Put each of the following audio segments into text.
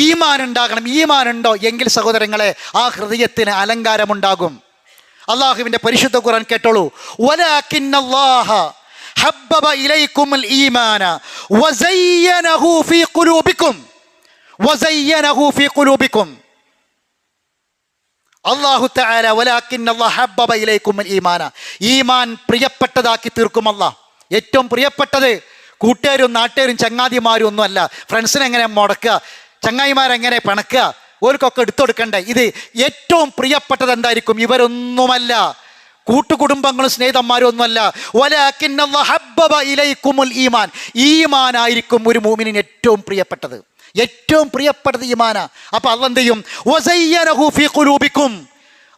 ഈമാൻ ഉണ്ടാകണം. ഈമാൻ ഉണ്ടോ എങ്കിൽ സഹോദരങ്ങളെ ആ ഹൃദയത്തിന് അലങ്കാരമുണ്ടാകും. അള്ളാഹുവിൻ്റെ പരിശുദ്ധ ഖുർആൻ കേട്ടോളൂ. വലാകിന്നല്ലാഹ ഹബ്ബബ ഇലൈക്കുമുൽ ഈമാന വസയ്യനഹു ഫീ ഖുലൂബിക്കും വസയ്യനഹു ഫീ ഖുലൂബിക്കും. അല്ലാഹു തആല വലാകിന്നല്ലാഹ ഹബ്ബബ ഇലൈക്കുമുൽ ഈമാന, ഈമാൻ പ്രിയപ്പെട്ടതാക്കി തീർക്കും അല്ലാഹ്. ഏറ്റവും പ്രിയപ്പെട്ടത് കൂട്ടുകാരും നാട്ടുകാരും ചങ്ങാതിമാരും ഒന്നുമല്ല. ഫ്രണ്ട്സിനെ എങ്ങനെ മുടക്കുക, ചങ്ങായിമാരെങ്ങനെ പിണക്കുക, ഓർക്കൊക്കെ എടുത്തുകൊടുക്കണ്ടേ. ഇത് ഏറ്റവും പ്രിയപ്പെട്ടത് എന്തായിരിക്കും? ഇവരൊന്നുമല്ല, കൂട്ടുകുടുംബങ്ങളും സ്നേഹിതന്മാരും ഒന്നുമല്ല. വലാകിന്നല്ലാഹ ഹബ്ബബ ഇലൈക്കുമുൽ ഈമാൻ, ഈമാനായിരിക്കും ഒരു മുഅ്മിനിന് ഏറ്റവും പ്രിയപ്പെട്ടത്. ഏറ്റവും പ്രിയപ്പെട്ടത് ഈമാന. അപ്പൊ അല്ലാഹ് എന്ത് ചെയ്യും? വസയ്യനഹു ഫീ ഖുലൂബിക്കും,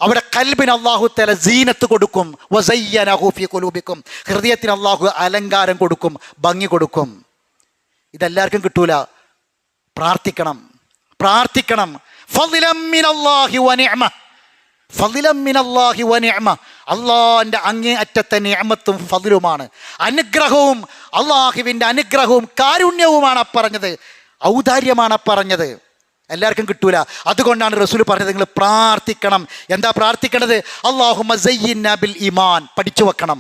അവിടെ കൽബിന് അല്ലാഹു തആല സീനത്ത് കൊടുക്കും. വസയ്യനഹു ഫീ ഖുലൂബിക്കും, ഹൃദയത്തിന് അല്ലാഹു അലങ്കാരം കൊടുക്കും, ഭംഗി കൊടുക്കും. ഇതെല്ലാവർക്കും കിട്ടൂല. പ്രാർത്ഥിക്കണം, പ്രാർത്ഥിക്കണം. ഫളിലം മിനല്ലാഹി വ നിഅമ, ഫളിലം മിനല്ലാഹി വ നിഅമ, അല്ലാഹുവിൻ്റെ അങ്ങേ അറ്റത്തെ നിഅമത്തും ഫളിലുമാണ്, അനുഗ്രഹവും. അല്ലാഹുവിൻ്റെ അനുഗ്രഹവും കാരുണ്യവുമാണ് പറഞ്ഞത്, ഔദാര്യമാണ് പറഞ്ഞത്. എല്ലാവർക്കും കിട്ടൂല. അതുകൊണ്ടാണ് റസൂൽ പറഞ്ഞത് നിങ്ങൾ പ്രാർത്ഥിക്കണം. എന്താ പ്രാർത്ഥിക്കണത്? അല്ലാഹുമ്മ സയ്യിന്നാ ബിൽ ഈമാൻ, പഠിച്ചു വെക്കണം,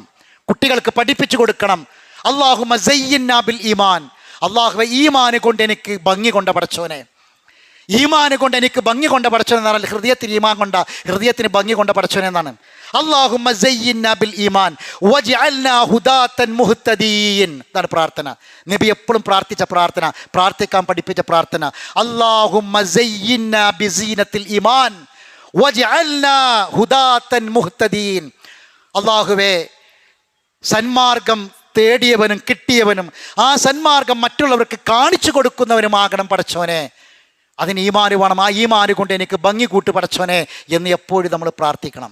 കുട്ടികൾക്ക് പഠിപ്പിച്ചു കൊടുക്കണം. അല്ലാഹുമ്മ സയ്യിന്നാ ബിൽ ഈമാൻ, അല്ലാഹുവേ ഈമാന് കൊണ്ട് എനിക്ക് ഭംഗി കൊണ്ട പടച്ചോനെ, ഈമാന് കൊണ്ട് എനിക്ക് ഭംഗി കൊണ്ട പടച്ചോനെ എന്ന് പറഞ്ഞാൽ ഹൃദയത്തിന് ഈമാൻ കൊണ്ട, ഹൃദയത്തിന് ഭംഗി കൊണ്ട പടച്ചോനെ എന്നാണ്. അല്ലാഹുമ്മ സയ്യിന്നാ ബിൽ ഈമാൻ വജ്അൽനാ ഹുദാതൻ മുഹ്തദീൻ. ഇതാണ് പ്രാർത്ഥന. നബി എപ്പോഴും പ്രാർത്ഥിച്ച പ്രാർത്ഥന, പ്രാർത്ഥിക്കാൻ പഠിപ്പിച്ച പ്രാർത്ഥന. അല്ലാഹുമ്മ സയ്യിന്നാ ബിസീനത്തിൽ ഈമാൻ വജ്അൽനാ ഹുദാതൻ മുഹ്തദീൻ. അല്ലാഹുവേ സന്മാർഗം തേടിയവനും കിട്ടിയവനും ആ സന്മാർഗം മറ്റുള്ളവർക്ക് കാണിച്ചു കൊടുക്കുന്നവനുമാകണം പടച്ചോനെ. അതിന് ഈമാന് വേണം. ആ ഈമാന് കൊണ്ട് എനിക്ക് ഭംഗി കൂട്ട് പടച്ചോനെ എന്ന് എപ്പോഴും നമ്മൾ പ്രാർത്ഥിക്കണം.